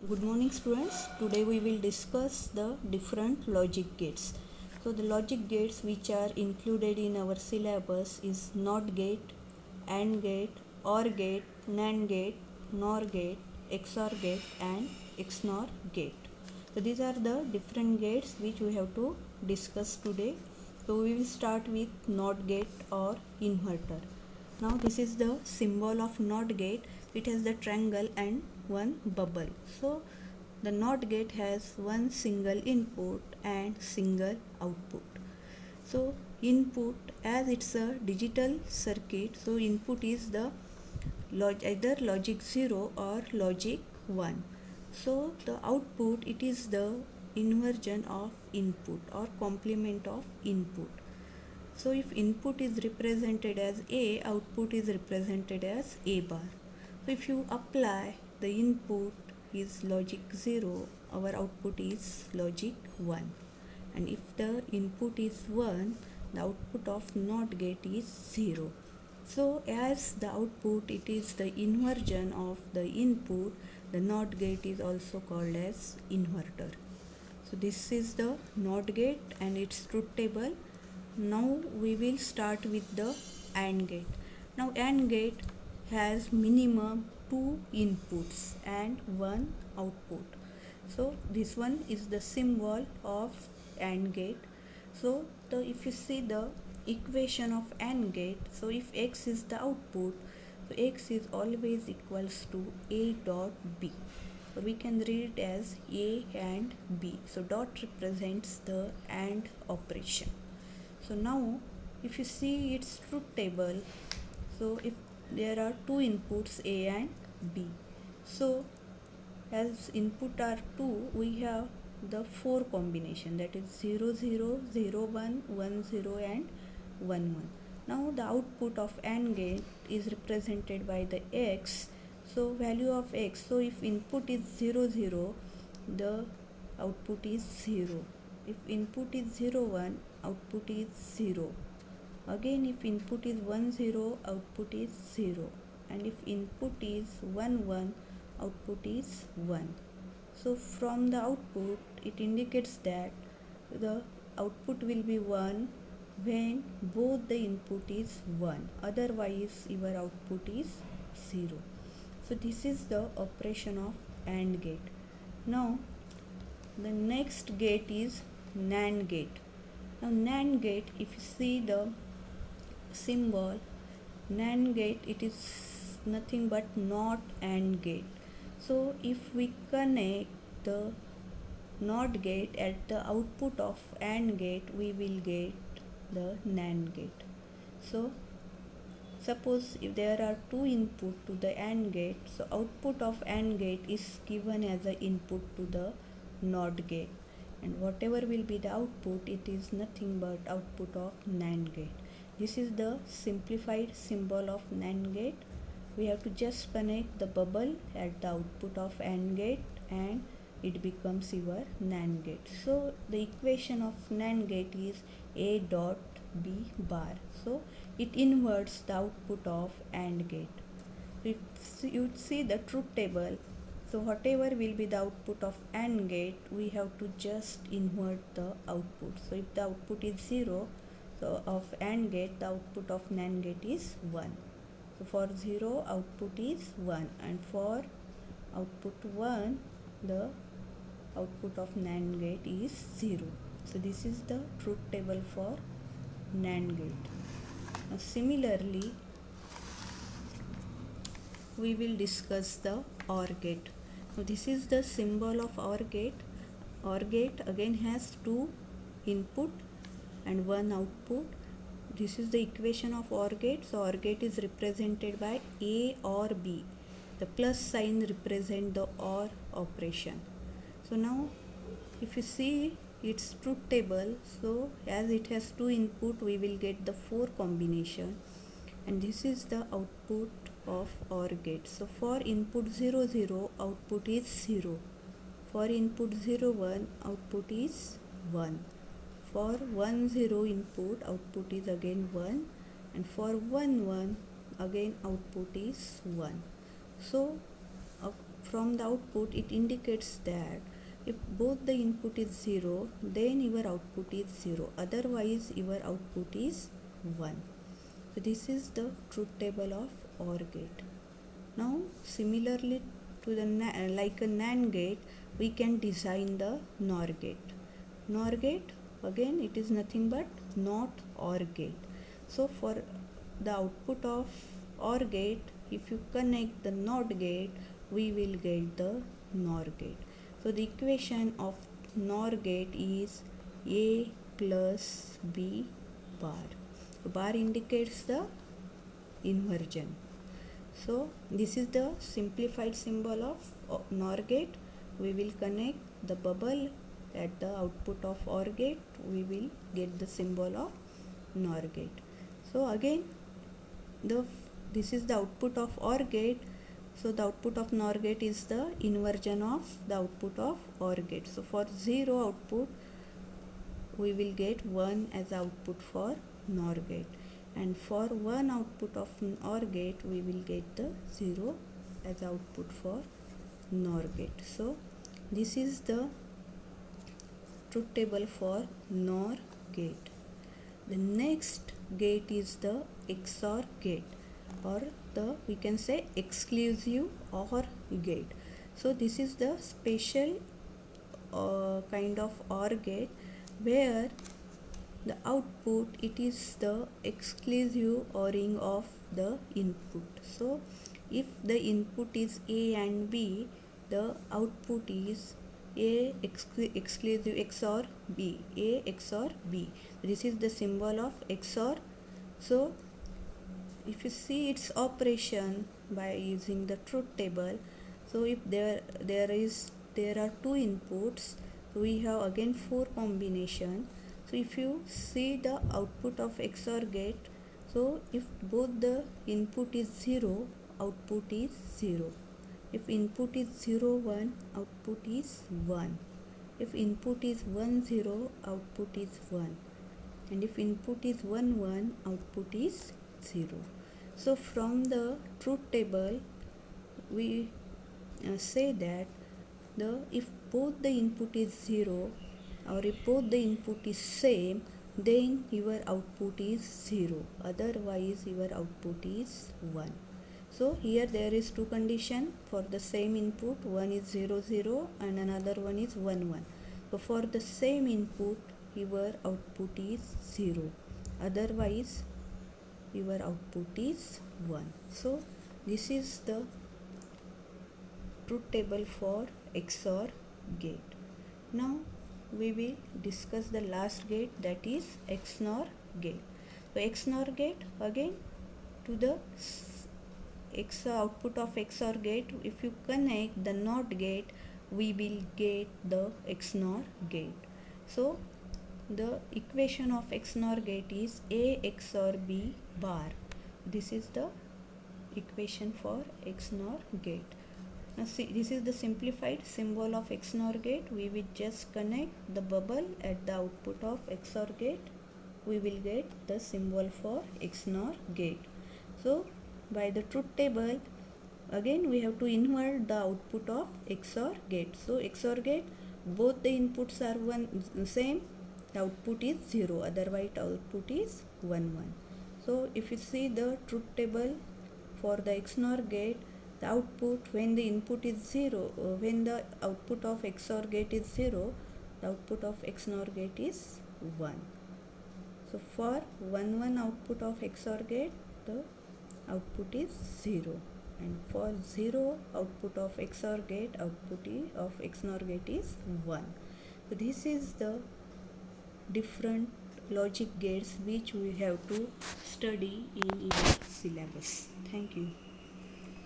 Good morning students. Today we will discuss the different logic gates. So the logic gates which are included in our syllabus is NOT gate, AND gate, OR gate, NAND gate, NOR gate, XOR gate and XNOR gate. So these are the different gates which we have to discuss today. So we will start with NOT gate or inverter. Now this is the symbol of NOT gate. It has the triangle and one bubble. So the NOT gate has one single input and single output. So input, as it's a digital circuit, so input is the either logic 0 or logic 1. So the output, it is the inversion of input or complement of input. So if input is represented as A, output is represented as A bar. So if you apply the input is logic 0, our output is logic 1. And if the input is 1, the output of NOT gate is 0. So as the output, it is the inversion of the input, the NOT gate is also called as inverter. So this is the NOT gate and its truth table. Now we will start with the AND gate. Now AND gate has minimum 2 inputs and 1 output. So this one is the symbol of AND gate. So if you see the equation of AND gate, so if X is the output, so X is always equals to A dot B. Or we can read it as A and B. So dot represents the AND operation. So now if you see its truth table, so if there are 2 inputs A and B, so as input are 2, we have the 4 combination, that is 0 0 0 1 1 0 and 1 1. Now the output of AND gate is represented by the X. So value of X, so if input is 0 0, the output is 0. If input is 0 1, output is 0. Again if input is 1 0, output is 0. And if input is 1 1, output is 1. So from the output, it indicates that the output will be 1 when both the input is 1. Otherwise your output is 0. So this is the operation of AND gate. Now the next gate is NAND gate. Now NAND gate, if you see the symbol, NAND gate, it is nothing but NOT AND gate. So if we connect the NOT gate at the output of AND gate, we will get the NAND gate. So suppose if there are 2 input to the AND gate, so output of AND gate is given as an input to the NOT gate, and whatever will be the output, it is nothing but output of NAND gate. This is the simplified symbol of NAND gate. We have to just connect the bubble at the output of AND gate and it becomes your NAND gate. So the equation of NAND gate is A dot B bar. So it inverts the output of AND gate. If you see the truth table, so whatever will be the output of AND gate, we have to just invert the output. So if the output is 0, so of AND gate, the output of NAND gate is 1. So for 0, output is 1, and for output 1, the output of NAND gate is 0. So this is the truth table for NAND gate. Now similarly, we will discuss the OR gate. Now this is the symbol of OR gate. OR gate again has 2 input and 1 output. This is the equation of OR gate. So OR gate is represented by A or B. The plus sign represent the OR operation. So now if you see its truth table, so as it has 2 input, we will get the 4 combination, and this is the output of OR gate. So for input 0 0, output is 0. For input 0 1, output is 1. For 1 0 input, output is again 1, and for 1 1, again output is 1. So from the output it indicates that if both the input is 0, then your output is 0, otherwise your output is 1. So this is the truth table of OR gate. Now similarly to the like a NAND gate, we can design the NOR gate. NOR gate, again it is nothing but NOT OR gate. So for the output of OR gate, if you connect the NOT gate, we will get the NOR gate. So the equation of NOR gate is A plus B bar. So bar indicates the inversion. So this is the simplified symbol of NOR gate. We will connect the bubble at the output of OR gate. We will get the symbol of NOR gate. So again, this is the output of OR gate. So the output of NOR gate is the inversion of the output of OR gate. So for 0 output, we will get 1 as output for NOR gate. And for 1 output of OR gate, we will get the 0 as output for NOR gate. So this is the truth table for NOR gate. The next gate is the XOR gate, or we can say exclusive OR gate. So this is the special kind of OR gate where the output, it is the exclusive ORing of the input. So if the input is A and B, the output is A exclusive XOR B, A XOR B. This is the symbol of XOR. So if you see its operation by using the truth table, so if there are 2 inputs, so we have again 4 combination. So if you see the output of XOR gate, so if both the input is 0, output is 0. If input is 0 1, output is 1. If input is 1 0, output is 1. And if input is 1 1, output is 0. So from the truth table, we say that if both the input is 0, or if both the input is same, then your output is 0, otherwise your output is 1. So here there is 2 condition for the same input, one is 0 0 and another one is 1 1. So for the same input, your output is 0, otherwise your output is 1. So this is the truth table for XOR gate. Now we will discuss the last gate, that is XNOR gate. So XNOR gate, again to the output of XOR gate, if you connect the NOT gate, we will get the XNOR gate. So the equation of XNOR gate is A XOR B bar. This is the equation for XNOR gate. Now see, this is the simplified symbol of XNOR gate. We will just connect the bubble at the output of XOR gate. We will get the symbol for XNOR gate. So by the truth table, again we have to invert the output of XOR gate. So XOR gate, both the inputs are same, the output is 0, otherwise output is 1 1. So if you see the truth table for the XNOR gate, the output, when the input is 0, when the output of XOR gate is 0, the output of XNOR gate is 1. So for 1 1 output of XOR gate, the output is 0, and for 0 output of XOR gate, output of XNOR gate is 1. So this is the different logic gates which we have to study in our syllabus. Thank you.